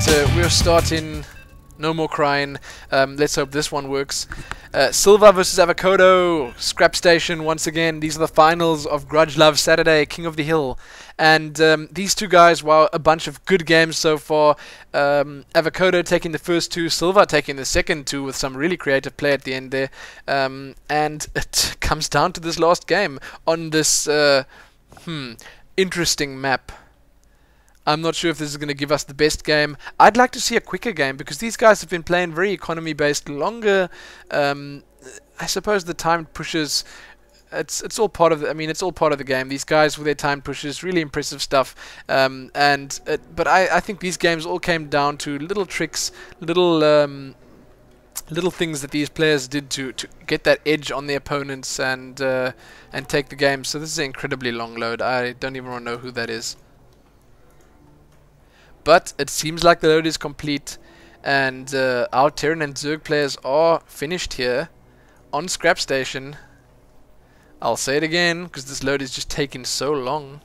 we're starting. No more crying. Let's hope this one works. Silva versus Avokodo. Scrap Station once again. These are the finals of Grudge Love Saturday, King of the Hill. And these two guys, wow, a bunch of good games so far. Avokodo taking the first two, Silva taking the second two with some really creative play at the end there. And it comes down to this last game on this interesting map. I'm not sure if this is going to give us the best game. I'd like to see a quicker game because these guys have been playing very economy-based longer. I suppose the timed pushes, it's all part of the, it's all part of the game. These guys with their timed pushes, really impressive stuff. But I think these games all came down to little tricks, little things that these players did to get that edge on the opponents and take the game. So this is an incredibly long load. I don't even want to know who that is. But it seems like the load is complete, and our Terran and Zerg players are finished here on Scrap Station. I'll say it again because this load is just taking so long.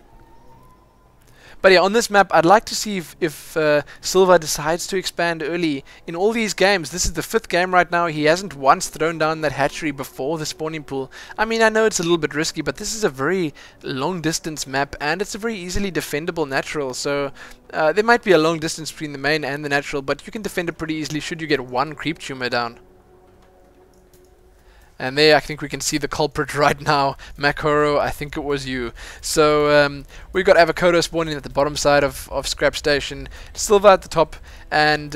But yeah, on this map, I'd like to see if Silva decides to expand early. In all these games, this is the 5th game right now. He hasn't once thrown down that hatchery before the spawning pool. I know it's a little bit risky, but this is a very long distance map, and it's a very easily defendable natural. So there might be a long distance between the main and the natural, but you can defend it pretty easily should you get one creep tumor down. And there I think we can see the culprit right now. Makoro, I think it was you. So we've got Avokodo spawning at the bottom side of Scrap Station, Silva at the top, and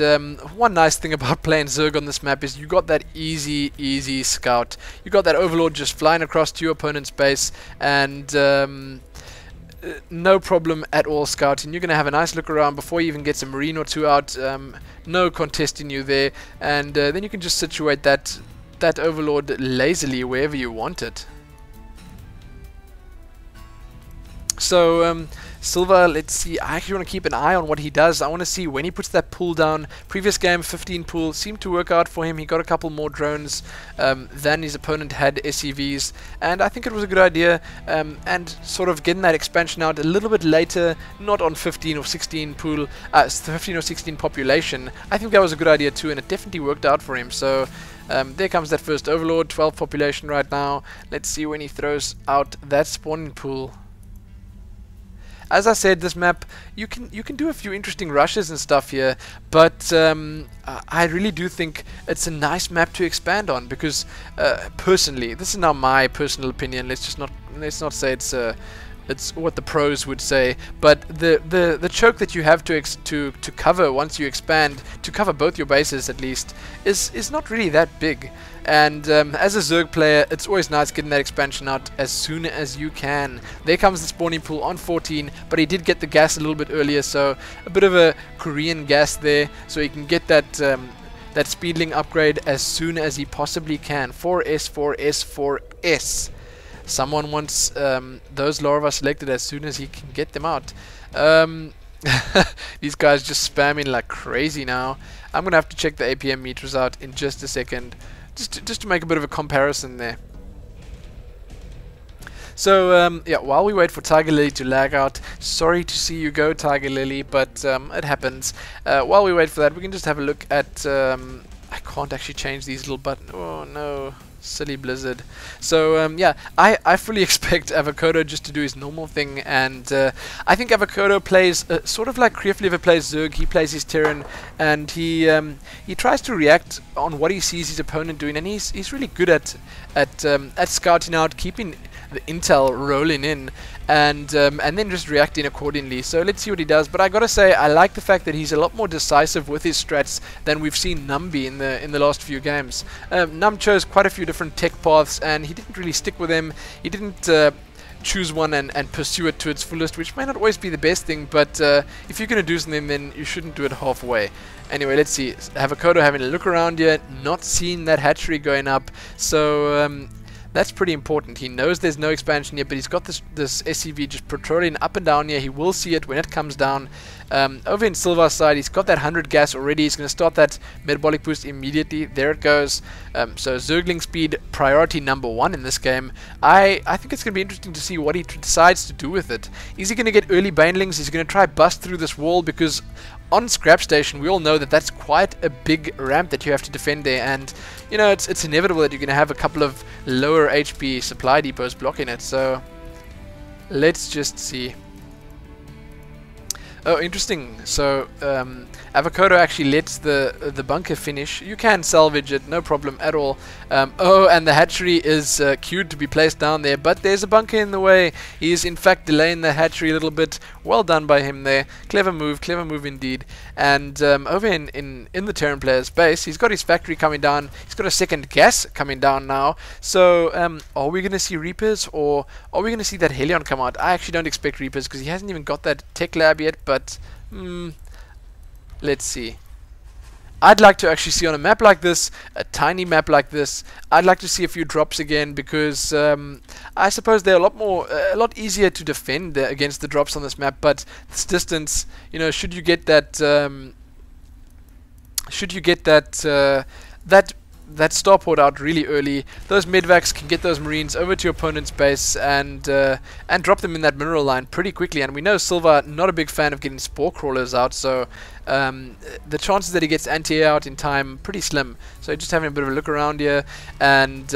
one nice thing about playing Zerg on this map is you got that easy scout. You got that Overlord just flying across to your opponent's base, and no problem at all scouting. You're going to have a nice look around before you even get some Marine or two out. No contesting you there, and then you can just situate that Overlord lazily wherever you want it. So Silva, let's see, I actually want to keep an eye on what he does. I want to see when he puts that pool down. Previous game, 15 pool, seemed to work out for him. He got a couple more drones than his opponent had SCVs, and I think it was a good idea. And sort of getting that expansion out a little bit later, not on 15 or 16 pool, 15 or 16 population. I think that was a good idea too, and it definitely worked out for him. So there comes that first Overlord, 12 population right now. Let's see when he throws out that spawning pool. As I said, this map, you can do a few interesting rushes and stuff here, but I really do think it's a nice map to expand on because personally, this is now my personal opinion. Let's not say it's what the pros would say, but the choke that you have to cover once you expand, to cover both your bases at least, is not really that big. And as a Zerg player, it's always nice getting that expansion out as soon as you can. There comes the spawning pool on 14, but he did get the gas a little bit earlier, so a bit of a Korean gas there, so he can get that that speedling upgrade as soon as he possibly can. 4S, 4S, 4S. Someone wants those larvae selected as soon as he can get them out. These guys just spamming like crazy now. I'm gonna have to check the APM meters out in just a second, just to make a bit of a comparison there. So yeah, while we wait for Tiger Lily to lag out, sorry to see you go, Tiger Lily, but it happens. While we wait for that, we can just have a look at. I can't actually change these little buttons. Oh no. Silly Blizzard. So yeah, I fully expect Avokodo just to do his normal thing, and I think Avokodo plays sort of like Kreefliver plays Zerg. He plays his Terran, and he tries to react on what he sees his opponent doing, and he's really good at scouting out, keeping the intel rolling in, and then just reacting accordingly. So let's see what he does. But I gotta say, I like the fact that he's a lot more decisive with his strats than we've seen Numb be in the last few games. Numb chose quite a few different tech paths, and he didn't really stick with them. He didn't choose one and pursue it to its fullest, which may not always be the best thing, but if you're gonna do something, then you shouldn't do it halfway. Anyway, let's see. Avokodo having a look around here, not seeing that hatchery going up, so that's pretty important. He knows there's no expansion here, but he's got this SCV just patrolling up and down here. He will see it when it comes down, Over in Silva's side, he's got that 100 gas already. He's going to start that metabolic boost immediately. There it goes. So Zergling speed, priority number 1 in this game. I think it's going to be interesting to see what he decides to do with it. Is he going to get early banelings? Is he going to try bust through this wall? Because on Scrap Station, we all know that that's quite a big ramp that you have to defend there, and you know it's inevitable that you're going to have a couple of lower HP supply depots blocking it. So let's just see. Oh, interesting. So Avokodo actually lets the bunker finish. You can salvage it, no problem at all. Oh, and the hatchery is queued to be placed down there, but there's a bunker in the way. He is in fact delaying the hatchery a little bit. Well done by him there. Clever move indeed. And over in the Terran player's base, he's got his factory coming down. He's got a second gas coming down now. So are we going to see Reapers, or are we going to see that Helion come out? I actually don't expect Reapers because he hasn't even got that tech lab yet, but let's see. I'd like to actually see on a map like this, a tiny map like this, I'd like to see a few drops again, because I suppose they're a lot easier to defend against the drops on this map. But this distance, you know, should you get that that starport out really early, those medvacs can get those marines over to your opponent's base and drop them in that mineral line pretty quickly. And we know Silva not a big fan of getting spore crawlers out, so the chances that he gets anti-air out in time pretty slim. So just having a bit of a look around here, and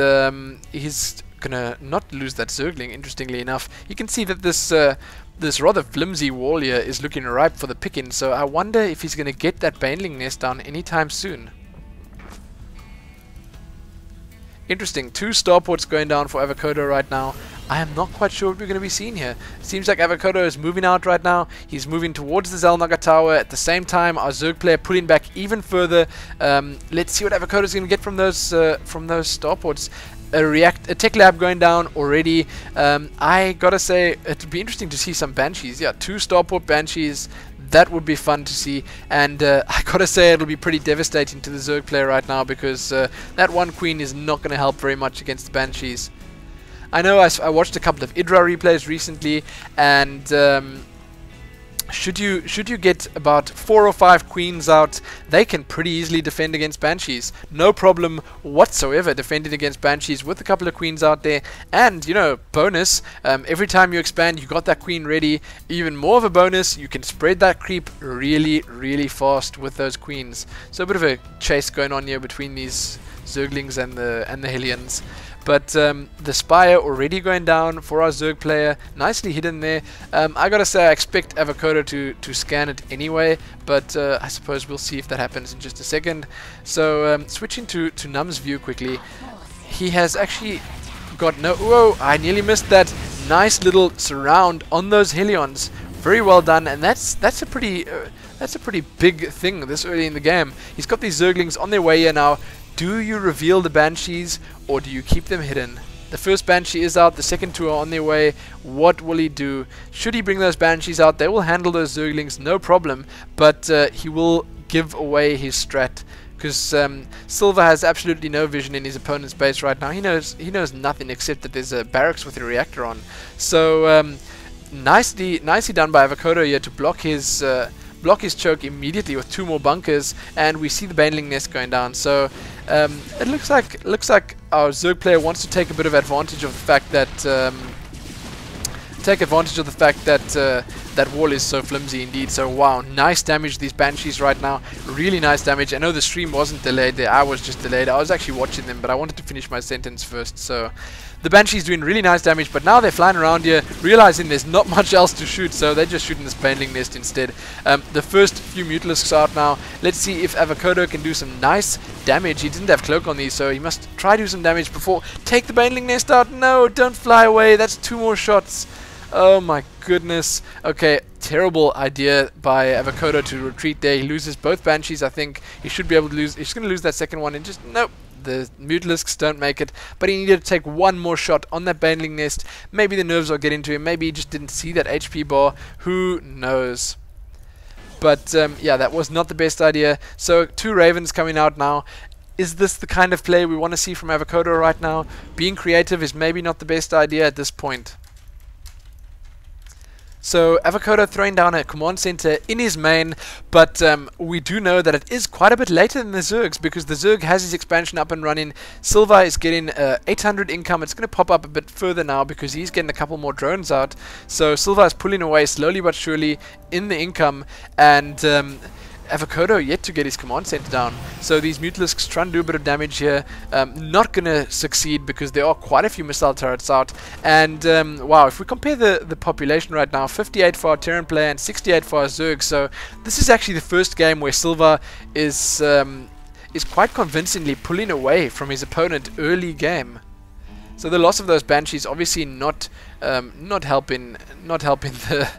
he's gonna not lose that Zergling. Interestingly enough, you can see that this rather flimsy wall here is looking ripe for the picking. So I wonder if he's gonna get that Baneling nest down anytime soon. Interesting, 2 starports going down for Avokodo right now. I am not quite sure what we're going to be seeing here. Seems like Avokodo is moving out right now. He's moving towards the Zelnaga tower. At the same time, our Zerg player pulling back even further. Let's see what Avokodo is going to get from those starports. A tech lab going down already. I gotta say, it'd be interesting to see some Banshees. Yeah, 2 starport Banshees. That would be fun to see, and I gotta say it'll be pretty devastating to the Zerg player right now, because that one queen is not going to help very much against the Banshees. I know I watched a couple of Idra replays recently, and should you get about 4 or 5 queens out, they can pretty easily defend against Banshees. No problem whatsoever defending against Banshees with a couple of queens out there. And, you know, bonus, every time you expand, you got that queen ready. Even more of a bonus, you can spread that creep really, really fast with those queens. So a bit of a chase going on here between these Zerglings and the Hellions. But the Spire already going down for our Zerg player. Nicely hidden there. I gotta say, I expect Avokodo to scan it anyway, but I suppose we'll see if that happens in just a second. So switching to Numb's view quickly. He has actually got no... Whoa, I nearly missed that nice little surround on those Helions. Very well done, and that's a pretty big thing this early in the game. He's got these Zerglings on their way here now. Do you reveal the Banshees, or do you keep them hidden? The first Banshee is out, the second 2 are on their way. What will he do? Should he bring those Banshees out? They will handle those Zerglings, no problem, but he will give away his strat, because Silva has absolutely no vision in his opponent's base right now. He knows nothing except that there's a barracks with a reactor on. So nicely done by Avokodo here to block his choke immediately with 2 more bunkers, and we see the Baneling nest going down. So it looks like our Zerg player wants to take a bit of advantage of the fact that that wall is so flimsy indeed. So wow, nice damage these Banshees right now. Really nice damage. I know the stream wasn't delayed there. I was just delayed. I was actually watching them, but I wanted to finish my sentence first. So the Banshees doing really nice damage, but now they're flying around here, realizing there's not much else to shoot, so they're just shooting this Baneling nest instead. The first few Mutalisks out now. Let's see if Avokodo can do some nice damage. He didn't have cloak on these, so he must try to do some damage before... Take the Baneling nest out! No, don't fly away! That's 2 more shots! Oh my goodness. Okay, terrible idea by Avokodo to retreat there. He loses both Banshees, I think. He should be able to lose... He's going to lose that second one and just... Nope. The Mutalisks don't make it, but he needed to take 1 more shot on that Baneling nest. Maybe the nerves will get into him, maybe he just didn't see that HP bar, who knows. But yeah, that was not the best idea. So 2 Ravens coming out now. Is this the kind of play we want to see from Avokodo right now? Being creative is maybe not the best idea at this point. So Avokodo throwing down a command center in his main, but we do know that it is quite a bit later than the Zergs, because the Zerg has his expansion up and running. Silva is getting 800 income. It's going to pop up a bit further now because he's getting a couple more drones out. So Silva is pulling away slowly but surely in the income, and Avokodo yet to get his command center down. So these Mutalisks trying to do a bit of damage here. Not going to succeed because there are quite a few missile turrets out. And wow, if we compare the population right now, 58 for our Terran player and 68 for our Zerg. So this is actually the first game where Silva is quite convincingly pulling away from his opponent early game. So the loss of those Banshees obviously not helping the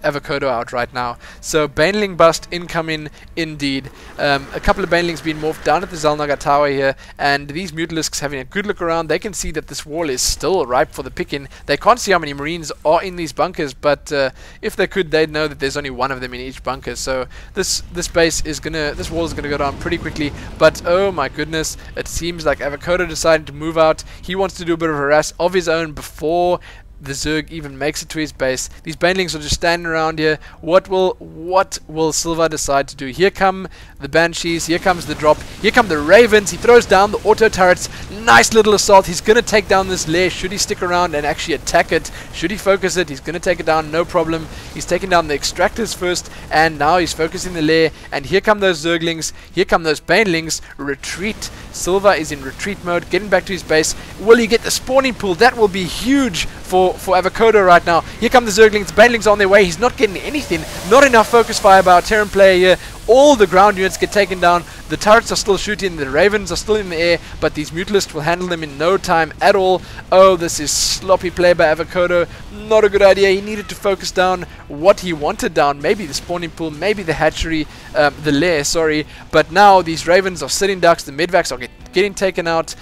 Avokodo out right now. So Baneling bust incoming indeed. A couple of Banelings being morphed down at the Zalnaga Tower here, and these Mutalisks having a good look around. They can see that this wall is still ripe for the picking. They can't see how many Marines are in these bunkers, but if they could, they'd know that there's only one of them in each bunker. So this wall is gonna go down pretty quickly. But oh my goodness, it seems like Avokodo decided to move out. He wants to do a bit of harass of his own before the Zerg even makes it to his base. These Banelings are just standing around here. What will Silva decide to do? Here come the Banshees. Here comes the drop. Here come the Ravens. He throws down the auto turrets. Nice little assault. He's going to take down this lair. Should he stick around and actually attack it? Should he focus it? He's going to take it down, no problem. He's taking down the extractors first, and now he's focusing the lair. And here come those Zerglings. Here come those Banelings. Retreat. Silva is in retreat mode, getting back to his base. Will he get the spawning pool? That will be huge for Avokodo right now. Here come the Zerglings. Banelings on their way. He's not getting anything. Not enough focus fire by our Terran player here. All the ground units get taken down. The turrets are still shooting. The Ravens are still in the air, but these Mutalisks will handle them in no time at all. Oh, this is sloppy play by Avokodo. Not a good idea. He needed to focus down what he wanted down. Maybe the spawning pool, maybe the hatchery, the lair, sorry. But now these Ravens are sitting ducks. The Midvacs are getting taken out.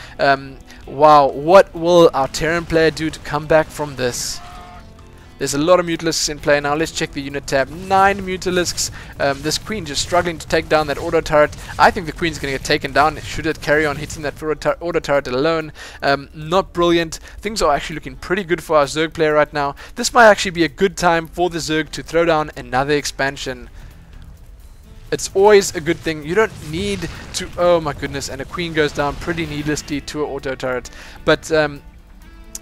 Wow, what will our Terran player do to come back from this? There's a lot of Mutalisks in play now. Let's check the unit tab. 9 Mutalisks. This Queen just struggling to take down that auto turret. I think the Queen's going to get taken down. Should it carry on hitting that auto turret alone? Not brilliant. Things are actually looking pretty good for our Zerg player right now. This might actually be a good time for the Zerg to throw down another expansion. It's always a good thing. You don't need to... Oh my goodness. And a Queen goes down pretty needlessly to an auto turret. But...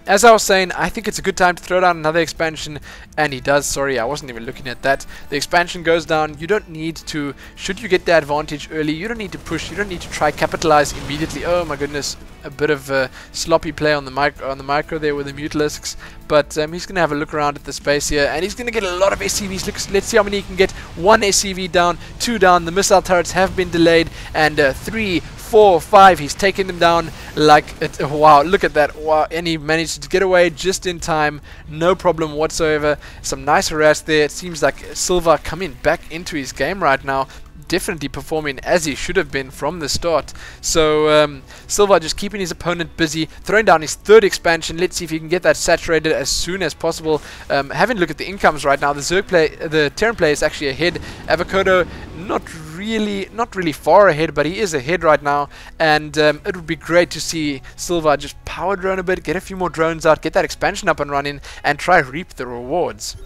as I was saying, I think it's a good time to throw down another expansion, and he does. Sorry, I wasn't even looking at that. The expansion goes down. You don't need to, should you get the advantage early, you don't need to push, you don't need to try capitalize immediately. Oh my goodness, a bit of a sloppy play on the micro there with the Mutalisks, but he's going to have a look around at the space here, and he's going to get a lot of SCVs. Let's see how many he can get. 1 SCV down, 2 down. The missile turrets have been delayed, and 3, 4, 5, he's taking them down like it. Wow, look at that. Wow, and he managed to get away just in time, no problem whatsoever. Some nice harass there. It seems like Silva coming back into his game right now, definitely performing as he should have been from the start. So Silva just keeping his opponent busy, throwing down his 3rd expansion. Let's see if he can get that saturated as soon as possible. Having a look at the incomes right now, the Terran player is actually ahead. Avokodo not really far ahead, but he is ahead right now, and it would be great to see Silva just power drone a bit, get a few more drones out, get that expansion up and running, and try reap the rewards.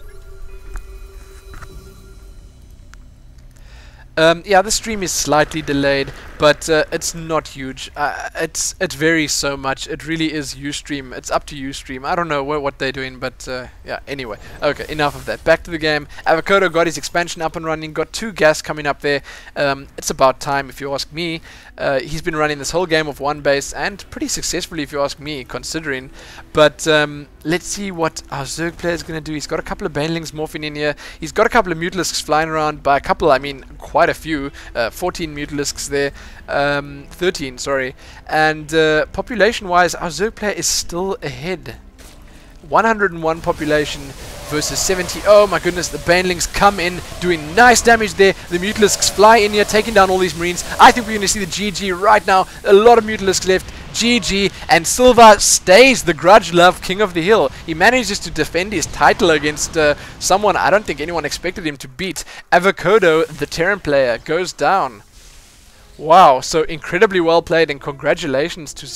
Yeah, the stream is slightly delayed, but it's not huge. It varies so much. It really is Ustream. It's up to Ustream. I don't know what they're doing, but yeah, anyway. Okay, enough of that. Back to the game. Avokodo got his expansion up and running, got 2 gas coming up there. It's about time, if you ask me. He's been running this whole game of 1 base, and pretty successfully, if you ask me, considering. But let's see what our Zerg player is going to do. He's got a couple of Banelings morphing in here. He's got a couple of Mutalisks flying around. By a couple, I mean quite a few. 14 Mutalisks there. 13, sorry. And population-wise, our Zerg player is still ahead. 101 population versus 70. Oh my goodness, the Banelings come in doing nice damage there. The Mutalisks fly in here, taking down all these Marines. I think we're going to see the GG right now. A lot of Mutalisks left. GG, and Silva stays the Grudge Love King of the Hill. He manages to defend his title against someone I don't think anyone expected him to beat. Avokodo, the Terran player, goes down. Wow, so incredibly well played, and congratulations to Silva.